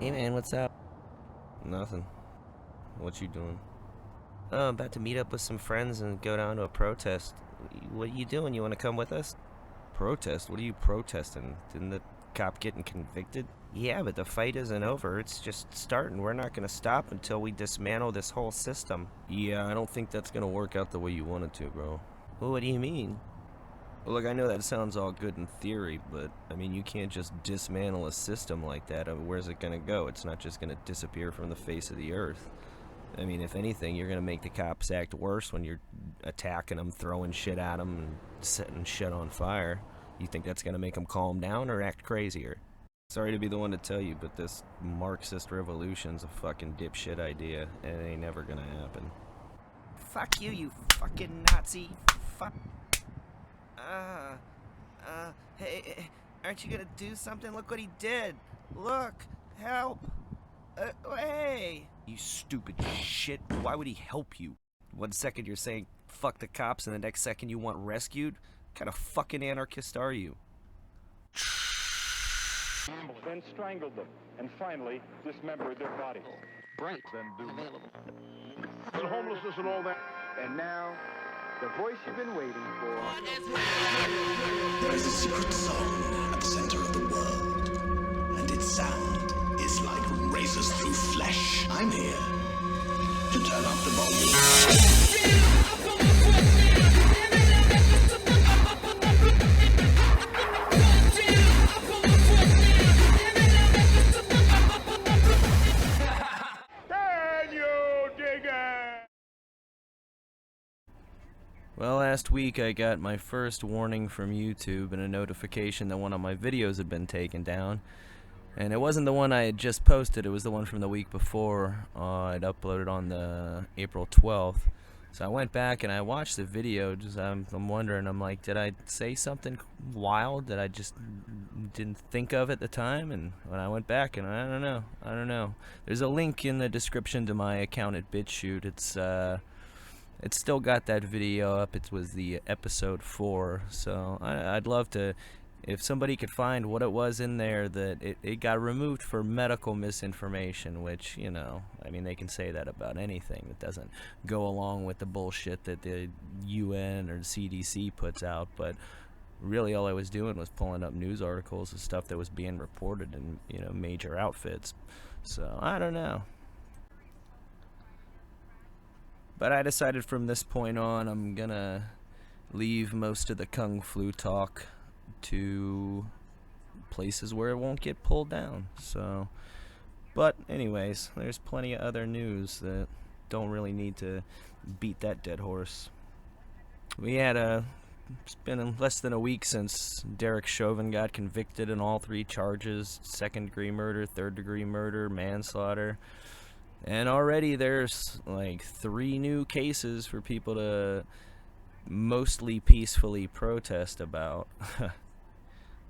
Hey man, what's up? Nothing. What you doing? Oh, I'm about to meet up with some friends and go down to a protest. What are you doing? You want to come with us? Protest? What are you protesting? Didn't the cop getting convicted? Yeah, but the fight isn't over. It's just starting. We're not going to stop until we dismantle this whole system. Yeah, I don't think that's gonna work out the way you want it to, bro. Well, what do you mean? Well, look, I know that sounds all good in theory, but, I mean, you can't just dismantle a system like that. Where's it gonna go? It's not just gonna disappear from the face of the earth. I mean, if anything, you're gonna make the cops act worse when you're attacking them, throwing shit at them, and setting shit on fire. You think that's gonna make them calm down or act crazier? Sorry to be the one to tell you, but this Marxist revolution's a fucking dipshit idea, and it ain't never gonna happen. Fuck you, you fucking Nazi. Fuck. Hey, aren't you gonna do something? Look what he did. Look, help. Hey. You stupid shit. Why would he help you? One second you're saying fuck the cops, and the next second you want rescued? What kind of fucking anarchist are you? Then strangled them, and finally dismembered their bodies. Bright. Then do Available. and homelessness and all that. And now, the voice you've been waiting for. There is a secret song at the center of the world, and its sound is like razors through flesh. I'm here to turn up the volume. Can you dig it? Well, last week I got my first warning from YouTube and a notification that one of my videos had been taken down. And it wasn't the one I had just posted, it was the one from the week before. I'd uploaded on the April 12th. So I went back and I watched the video. I'm wondering, I'm like, did I say something wild that I just didn't think of at the time? And when I went back, and I don't know. There's a link in the description to my account at BitChute. It's still got that video up. It was the episode 4. So I'd love to, if somebody could find what it was in there that it got removed for medical misinformation, which, you know, I mean, they can say that about anything that doesn't go along with the bullshit that the UN or the CDC puts out. But really all I was doing was pulling up news articles and stuff that was being reported in, you know, major outfits. So I don't know. But I decided from this point on I'm gonna leave most of the Kung Flu talk to places where it won't get pulled down. So, but anyways, there's plenty of other news that don't really need to beat that dead horse. It's been less than a week since Derek Chauvin got convicted in all 3 charges: second-degree murder, third-degree murder, manslaughter. And already there's like 3 new cases for people to mostly peacefully protest about.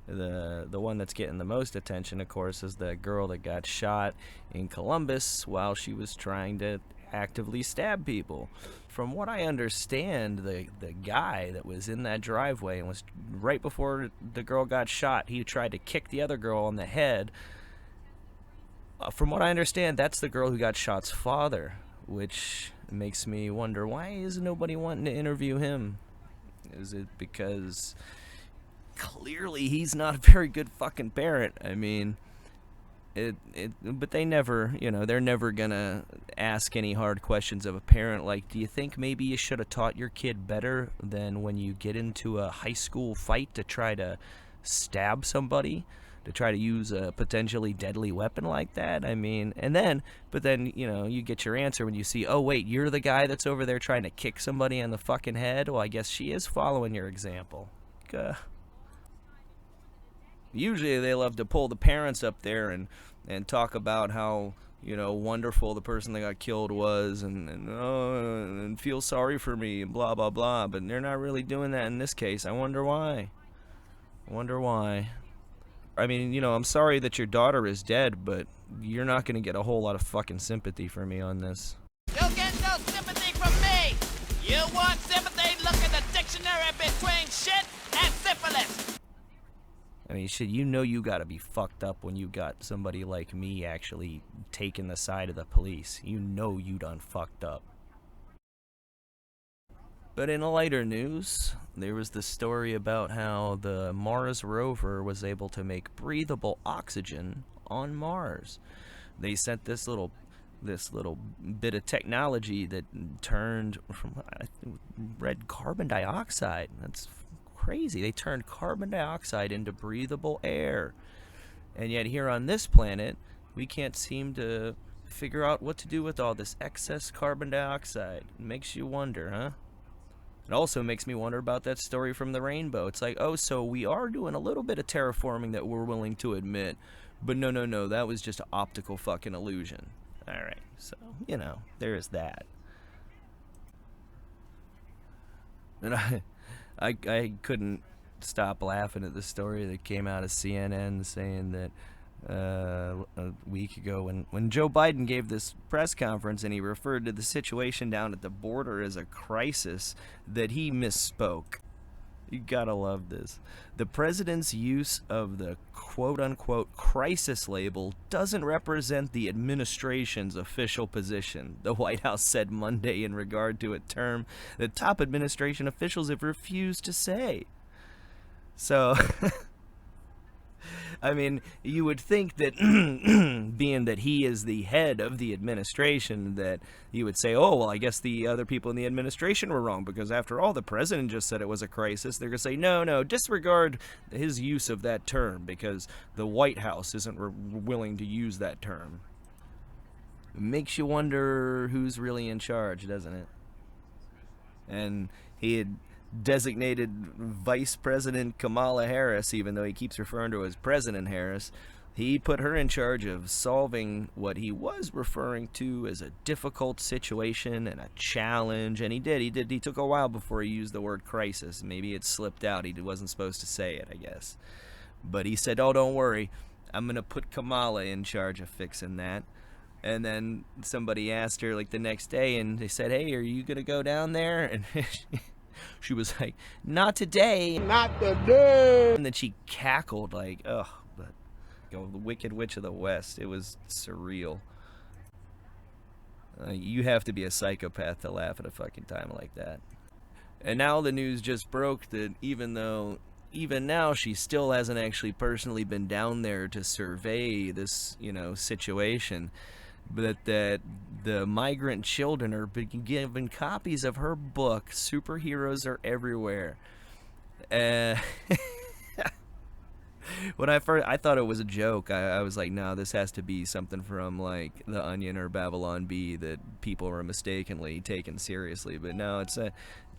The one that's getting the most attention, of course, is the girl that got shot in Columbus while she was trying to actively stab people. From what I understand, the guy that was in that driveway and was right before the girl got shot, he tried to kick the other girl on the head. From what I understand, that's the girl who got shot's father, which makes me wonder, why is nobody wanting to interview him? Is it because clearly he's not a very good fucking parent? I mean, but they never, you know, they're never gonna ask any hard questions of a parent like, do you think maybe you should have taught your kid better than when you get into a high school fight to try to stab somebody? To try to use a potentially deadly weapon like that? I mean, but then, you know, you get your answer when you see, oh wait, you're the guy that's over there trying to kick somebody on the fucking head? Well, I guess she is following your example. Usually they love to pull the parents up there and talk about how, you know, wonderful the person that got killed was and feel sorry for me and blah, blah, blah. But they're not really doing that in this case. I wonder why. I mean, you know, I'm sorry that your daughter is dead, but you're not going to get a whole lot of fucking sympathy from me on this. You'll get no sympathy from me! You want sympathy? Look at the dictionary between shit and syphilis! I mean, mean, shit, you know you gotta be fucked up when you got somebody like me actually taking the side of the police. You know you done fucked up. But in a lighter news, there was the story about how the Mars rover was able to make breathable oxygen on Mars. They sent this little bit of technology that turned from red carbon dioxide. That's crazy. They turned carbon dioxide into breathable air. And yet here on this planet, we can't seem to figure out what to do with all this excess carbon dioxide. It makes you wonder, huh? It also makes me wonder about that story from the rainbow. It's like, oh, so we are doing a little bit of terraforming that we're willing to admit. But no, that was just an optical fucking illusion. Alright, so, you know, there is that. And I couldn't stop laughing at the story that came out of CNN saying that a week ago when Joe Biden gave this press conference and he referred to the situation down at the border as a crisis, that he misspoke. You gotta love this. The president's use of the quote-unquote crisis label doesn't represent the administration's official position, the White House said Monday in regard to a term that top administration officials have refused to say. So, I mean, you would think that being that he is the head of the administration, that you would say, oh, well, I guess the other people in the administration were wrong, because after all, the president just said it was a crisis. They're going to say, no, disregard his use of that term, because the White House isn't willing to use that term. It makes you wonder who's really in charge, doesn't it? And he had designated Vice President Kamala Harris, even though he keeps referring to her as President Harris, he put her in charge of solving what he was referring to as a difficult situation and a challenge, and he did. He took a while before he used the word crisis. Maybe it slipped out. He wasn't supposed to say it, I guess. But he said, oh, don't worry, I'm going to put Kamala in charge of fixing that. And then somebody asked her, like, the next day, and they said, hey, are you going to go down there? And she was like, not today. Not today. And then she cackled like, ugh, but go the Wicked Witch of the West. It was surreal. You have to be a psychopath to laugh at a fucking time like that. And now the news just broke that even now she still hasn't actually personally been down there to survey this, situation, but that the migrant children are being given copies of her book, Superheroes Are Everywhere. When I thought it was a joke. I was like, no, this has to be something from like The Onion or Babylon Bee that people were mistakenly taken seriously. But no, it's an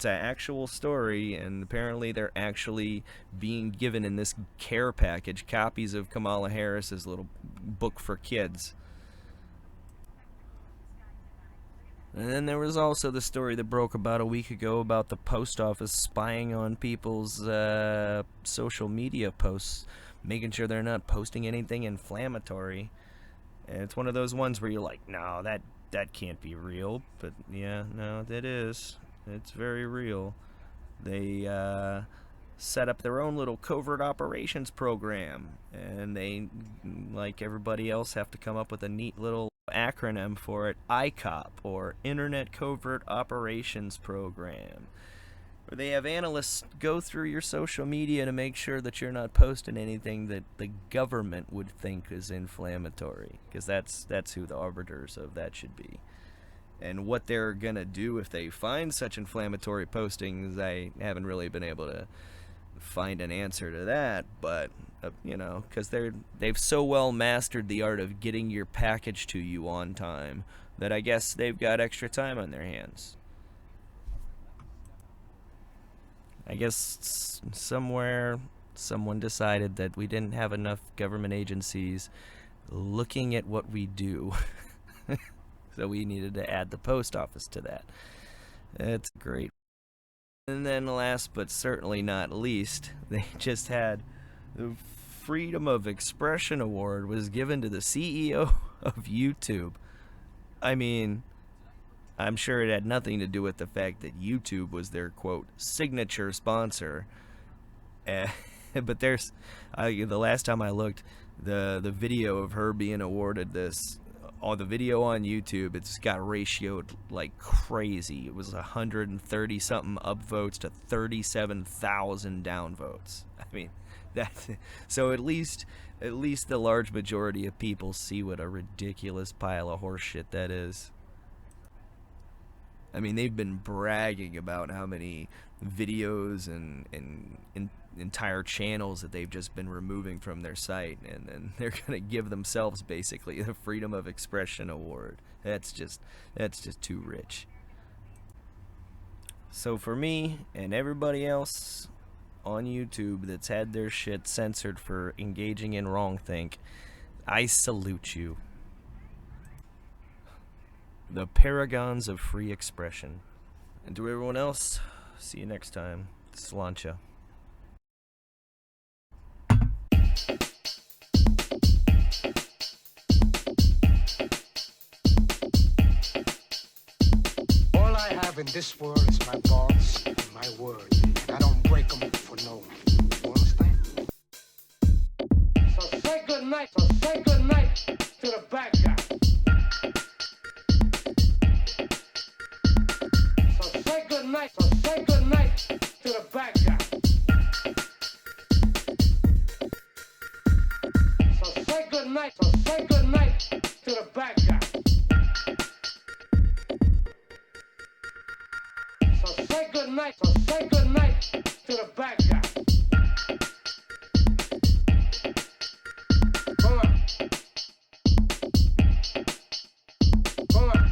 actual story, and apparently they're actually being given in this care package copies of Kamala Harris's little book for kids. And then there was also the story that broke about a week ago about the post office spying on people's social media posts, making sure they're not posting anything inflammatory. And it's one of those ones where you're like, no, that can't be real. But yeah, no, it is. It's very real. They set up their own little covert operations program, and they, like everybody else, have to come up with a neat little acronym for it, ICOP, or Internet Covert Operations Program, where they have analysts go through your social media to make sure that you're not posting anything that the government would think is inflammatory, because that's who the arbiters of that should be. And what they're gonna do if they find such inflammatory postings, I haven't really been able to find an answer to that, but because they've so well mastered the art of getting your package to you on time that I guess they've got extra time on their hands. I guess somewhere someone decided that we didn't have enough government agencies looking at what we do. So we needed to add the post office to that. It's great. And then last but certainly not least, they just had the Freedom of Expression Award was given to the CEO of YouTube. I mean, I'm sure it had nothing to do with the fact that YouTube was their, quote, signature sponsor. But there's, the last time I looked, the video of her being awarded this, the video on YouTube, it's got ratioed like crazy. It was 130 something upvotes to 37,000 downvotes. I mean, that's so at least the large majority of people see what a ridiculous pile of horseshit that is. I mean, they've been bragging about how many videos and entire channels that they've just been removing from their site, and then they're gonna give themselves basically the Freedom of Expression Award. That's just too rich. So for me and everybody else on YouTube that's had their shit censored for engaging in wrongthink, I salute you. The paragons of free expression. And to everyone else, see you next time. Slancha. All I have in this world is my balls and my word, and I don't break them for no one. You understand? So say good night to the bad guy. So say good night to the bad guy. So say good night to the bad guy. So say good night to the bad guy. Come on. Come on.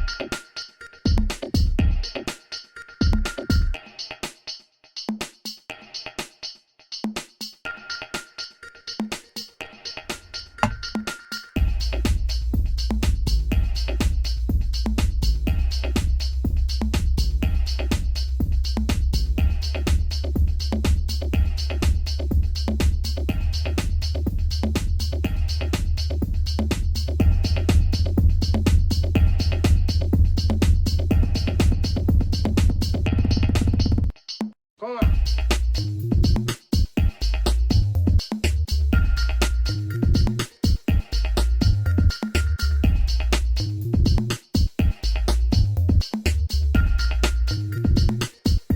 Come on.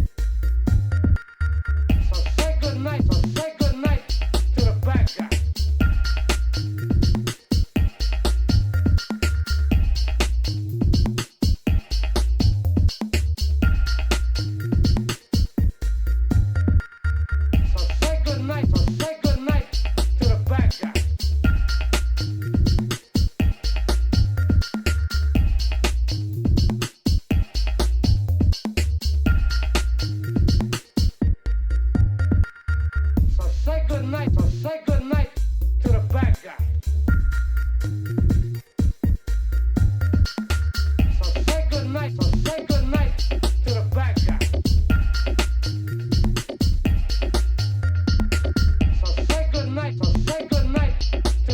So say good night to the bad guy. So say good night to the bad guy. So say good night to the bad guy. So say good night to the bad guy. So say good night to the bad guy. So say good night to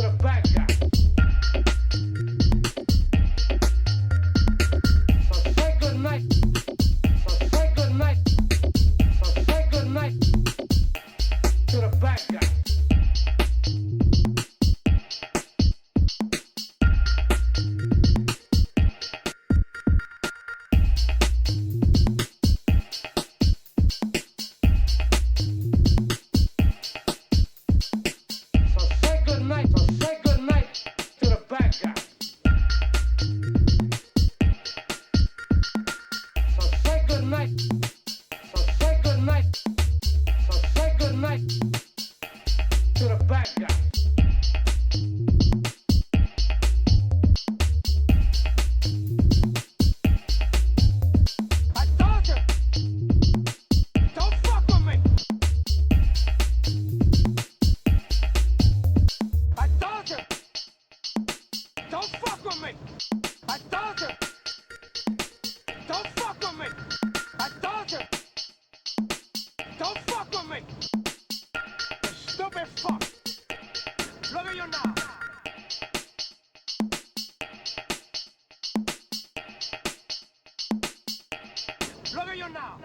the bad guy. So say good night to the bad guy. So say good night to the bad guy. I told you, don't fuck with me. I told you, don't fuck with me. I told you, don't fuck with me. I told you, don't fuck with me. You stupid fuck. Look at you now. Look at you now.